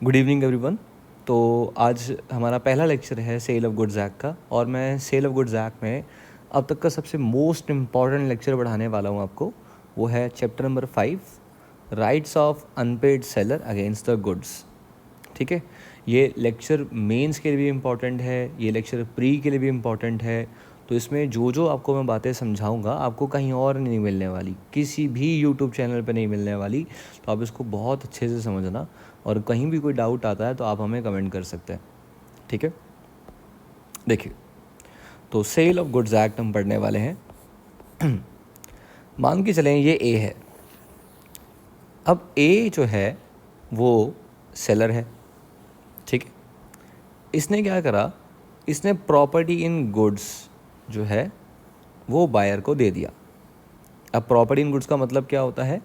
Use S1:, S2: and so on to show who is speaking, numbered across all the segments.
S1: Good evening everyone. तो आज हमारा पहला लेक्चर है सेल ऑफ गुड्स एक्ट का, और मैं सेल ऑफ गुड्स एक्ट में अब तक का सबसे मोस्ट इम्पॉर्टेंट लेक्चर पढ़ाने वाला हूँ आपको। वो है chapter number 5, rights of unpaired seller against the goods. ठीक है, ये लेक्चर मेंस के लिए भी इम्पॉर्टेंट है, ये लेक्चर प्री के लिए भी इम्पॉर्टेंट है। तो इसमें जो जो आपको मैं बातें समझाऊंगा आपको कहीं और नहीं मिलने वाली, किसी भी यूट्यूब चैनल पे नहीं मिलने वाली। तो आप इसको बहुत अच्छे से समझना, और कहीं भी कोई डाउट आता है तो आप हमें कमेंट कर सकते हैं। ठीक है, देखिए, तो सेल ऑफ गुड्स एक्ट हम पढ़ने वाले हैं। मान के चलें ये ए है। अब ए जो है वो सेलर है। ठीक है, इसने क्या करा, इसने प्रॉपर्टी इन गुड्स जो है वो बायर को दे दिया। अब प्रॉपर्टी इन गुड्स का मतलब क्या होता है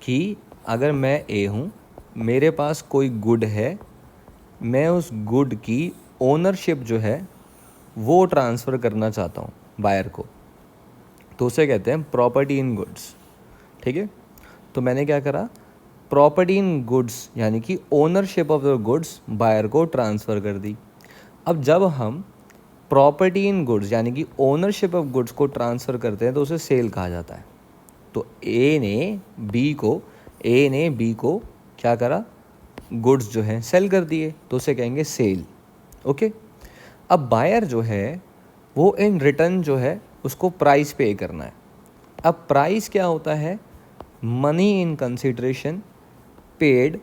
S1: कि अगर मैं ए हूँ, मेरे पास कोई गुड है, मैं उस गुड की ओनरशिप जो है वो ट्रांसफ़र करना चाहता हूँ बायर को, तो उसे कहते हैं प्रॉपर्टी इन गुड्स। ठीक है, तो मैंने क्या करा, प्रॉपर्टी इन गुड्स यानी कि ownership of the goods buyer को ट्रांसफ़र कर दी। अब जब हम प्रॉपर्टी इन गुड्स यानी कि ओनरशिप ऑफ गुड्स को ट्रांसफ़र करते हैं तो उसे सेल कहा जाता है। तो ए ने बी को क्या करा, गुड्स जो हैं सेल कर दिए, तो उसे कहेंगे सेल। ओके, अब बायर जो है वो इन रिटर्न जो है उसको प्राइस पे करना है। अब प्राइस क्या होता है, money in consideration paid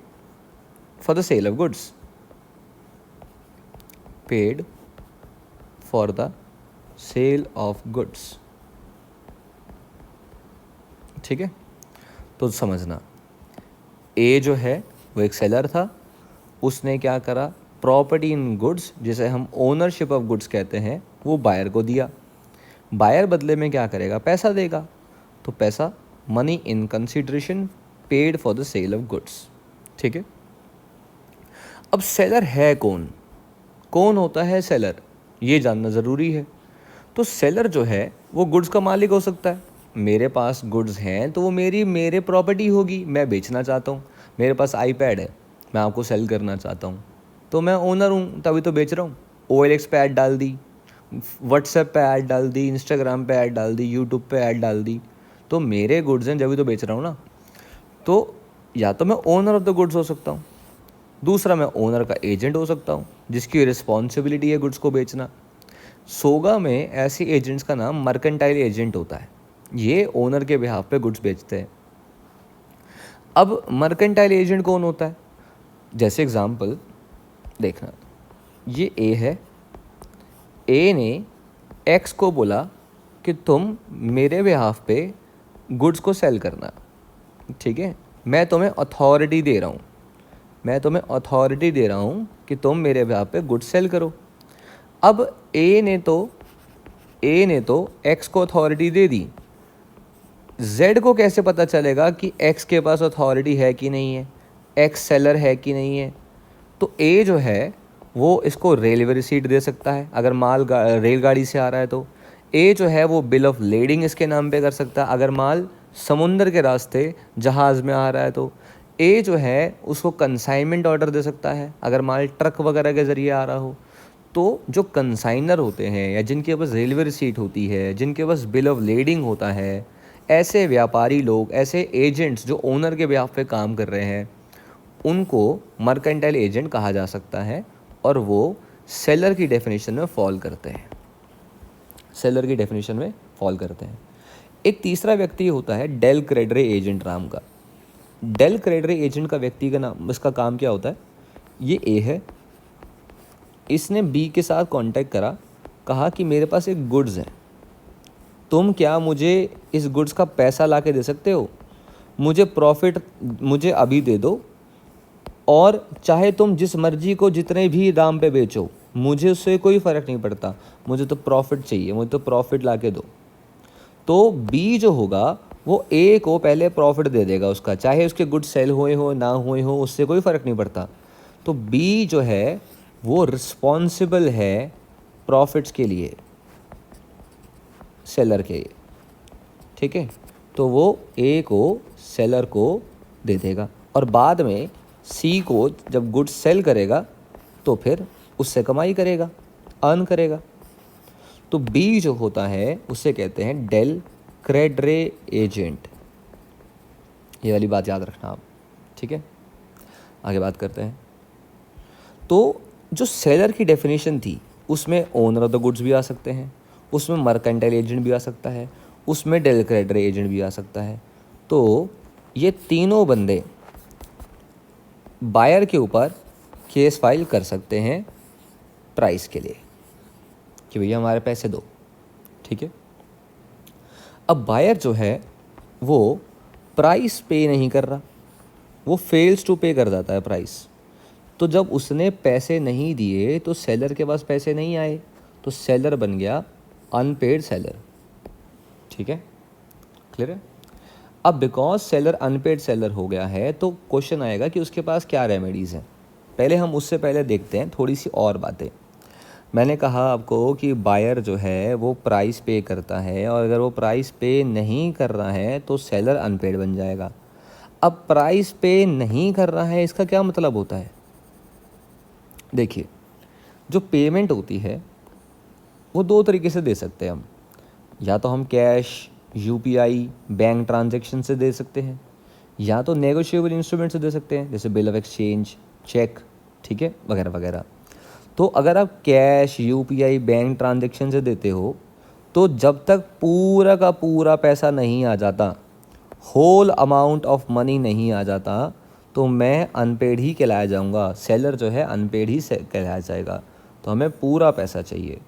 S1: for the sale of goods, paid for the sale of goods. ठीक है, तो समझना, ए जो है वो एक सेलर था, उसने क्या करा, प्रॉपर्टी इन गुड्स जिसे हम ओनरशिप ऑफ गुड्स कहते हैं वो बायर को दिया। बायर बदले में क्या करेगा, पैसा देगा। तो पैसा, money in consideration paid for the sale of goods. ठीक है, अब सेलर है कौन, कौन होता है सेलर, ये जानना ज़रूरी है। तो सेलर जो है वो गुड्स का मालिक हो सकता है। मेरे पास गुड्स हैं तो वो मेरे प्रॉपर्टी होगी, मैं बेचना चाहता हूँ। मेरे पास आईपैड है, मैं आपको सेल करना चाहता हूँ, तो मैं ओनर हूँ तभी तो बेच रहा हूँ। OLX पे ऐड डाल दी, व्हाट्सएप पे ऐड डाल दी, इंस्टाग्राम पे ऐड डाल दी, यूट्यूब पे ऐड डाल दी, तो मेरे गुड्स हैं जब तो बेच रहा हूँ ना। तो या तो मैं ओनर ऑफ द गुड्स हो सकता हूँ, दूसरा मैं ओनर का एजेंट हो सकता हूँ जिसकी रिस्पॉन्सिबिलिटी है गुड्स को बेचना। सोगा में ऐसे एजेंट्स का नाम मर्केंटाइल एजेंट होता है, ये ओनर के बिहाफ पे गुड्स बेचते हैं। अब मर्केंटाइल एजेंट कौन होता है, जैसे एग्जांपल देखना, ये ए है, ए ने एक्स को बोला कि तुम मेरे बिहाफ पे गुड्स को सेल करना। ठीक है, मैं तुम्हें अथॉरिटी दे रहा हूँ, मैं तुम्हें अथॉरिटी दे रहा हूँ कि तुम मेरे बिहाफ पे गुड्स सेल करो। अब ए ने तो एक्स को अथॉरिटी दे दी, जेड को कैसे पता चलेगा कि एक्स के पास अथॉरिटी है कि नहीं है, एक्स सेलर है कि नहीं है। तो ए जो है वो इसको रेलवे रिसीट दे सकता है, अगर माल रेलगाड़ी से आ रहा है तो ए जो है वो बिल ऑफ लेडिंग इसके नाम पे कर सकता है, अगर माल समुंदर के रास्ते जहाज़ में आ रहा है तो ए जो है उसको कंसाइनमेंट ऑर्डर दे सकता है, अगर माल ट्रक वगैरह के ज़रिए आ रहा हो। तो जो कंसाइनर होते हैं या जिनके पास रेलवे रिसीट होती है, जिनके पास बिल ऑफ लेडिंग होता है, ऐसे व्यापारी लोग, ऐसे एजेंट्स जो ओनर के बिहाफ पे काम कर रहे हैं, उनको मर्केंटाइल एजेंट कहा जा सकता है, और वो सेलर की डेफिनेशन में फॉल करते हैं, सेलर की डेफिनेशन में फॉल करते हैं। एक तीसरा व्यक्ति होता है डेल क्रेडरे एजेंट नाम का। डेल क्रेडरे एजेंट का व्यक्ति का नाम, इसका काम क्या होता है, ये ए है, इसने बी के साथ कांटेक्ट करा, कहा कि मेरे पास एक गुड्स है, तुम क्या मुझे इस गुड्स का पैसा ला के दे सकते हो, मुझे प्रॉफिट मुझे अभी दे दो, और चाहे तुम जिस मर्जी को जितने भी दाम पे बेचो, मुझे उससे कोई फ़र्क नहीं पड़ता, मुझे तो प्रॉफिट चाहिए, मुझे तो प्रॉफिट ला के दो। तो बी जो होगा वो ए को पहले प्रॉफिट दे देगा उसका, चाहे उसके गुड्स सेल हुए हो ना हुए हो, उससे कोई फ़र्क नहीं पड़ता। तो बी जो है वो रिस्पॉन्सिबल है प्रॉफिट्स के लिए, सेलर के। ठीक है, तो वो ए को सेलर को दे देगा, और बाद में सी को जब गुड्स सेल करेगा तो फिर उससे कमाई करेगा, अर्न करेगा। तो बी जो होता है उसे कहते हैं डेल क्रेडरे एजेंट। ये वाली बात याद रखना आप, ठीक है। आगे बात करते हैं। तो जो सेलर की डेफिनेशन थी उसमें ओनर ऑफ द गुड्स भी आ सकते हैं, उसमें मर्केंटाइल एजेंट भी आ सकता है, उसमें डेल क्रेडरे एजेंट भी आ सकता है। तो ये तीनों बंदे बायर के ऊपर केस फाइल कर सकते हैं प्राइस के लिए कि भैया हमारे पैसे दो, ठीक है। अब बायर जो है वो प्राइस पे नहीं कर रहा, वो फेल्स टू पे कर जाता है प्राइस। तो जब उसने पैसे नहीं दिए तो सेलर के पास पैसे नहीं आए, तो सेलर बन गया अनपेड सेलर, ठीक है, क्लियर है। अब बिकॉज सेलर अनपेड सेलर हो गया है तो क्वेश्चन आएगा कि उसके पास क्या रेमेडीज़ हैं। पहले हम उससे पहले देखते हैं थोड़ी सी और बातें। मैंने कहा आपको कि बायर जो है वो प्राइस पे करता है, और अगर वो प्राइस पे नहीं कर रहा है तो सेलर अनपेड बन जाएगा। अब प्राइस पे नहीं कर रहा है इसका क्या मतलब होता है? देखिए, जो पेमेंट होती है वो दो तरीके से दे सकते हैं हम। या तो हम कैश, यूपीआई, बैंक ट्रांजैक्शन से दे सकते हैं, या तो नेगोशिएबल इंस्ट्रूमेंट से दे सकते हैं जैसे बिल ऑफ एक्सचेंज, चेक, ठीक है, वगैरह वगैरह। तो अगर आप कैश, यूपीआई, बैंक ट्रांजैक्शन से देते हो तो जब तक पूरा का पूरा पैसा नहीं आ जाता, होल अमाउंट ऑफ मनी नहीं आ जाता, तो मैं अनपेड ही कहलाया जाऊंगा, सेलर जो है अनपेड ही कहलाया जाएगा। तो हमें पूरा पैसा चाहिए,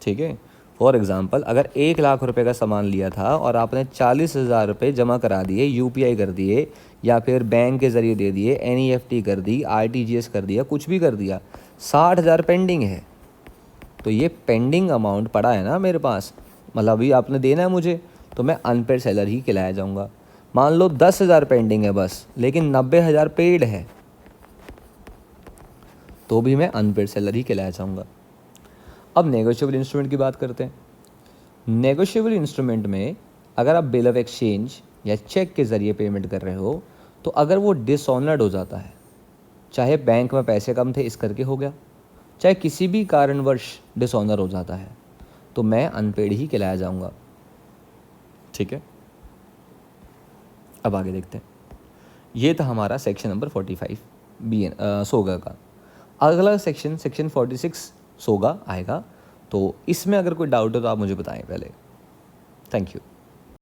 S1: ठीक है। फॉर एग्ज़ाम्पल, अगर 1 लाख रुपए का सामान लिया था और आपने 40,000 रुपये जमा करा दिए, यूपीआई कर दिए या फिर बैंक के ज़रिए दे दिए, एनईएफटी कर दी, आरटीजीएस कर दिया, कुछ भी कर दिया, 60,000 पेंडिंग है। तो ये पेंडिंग अमाउंट पड़ा है ना मेरे पास, मतलब अभी आपने देना है मुझे, तो मैं अनपेड सेलर ही कहलाया जाऊँगा। मान लो 10,000 पेंडिंग है बस, लेकिन 90,000 पेड है, तो भी मैं अनपेड सेलर ही कहलाया जाऊँगा। अब नेगोशिएबल इंस्ट्रूमेंट की बात करते हैं। नेगोशिएबल इंस्ट्रूमेंट में अगर आप बिल ऑफ एक्सचेंज या चेक के ज़रिए पेमेंट कर रहे हो, तो अगर वो डिसऑनर्ड हो जाता है, चाहे बैंक में पैसे कम थे इस करके हो गया, चाहे किसी भी कारणवश डिसऑनर हो जाता है, तो मैं अनपेड ही कहलाया जाऊँगा, ठीक है। अब आगे देखते हैं। ये था हमारा सेक्शन नंबर 45 सोगा का। अगला सेक्शन 46 सोगा आएगा। तो इसमें अगर कोई डाउट हो तो आप मुझे बताएं पहले। Thank you.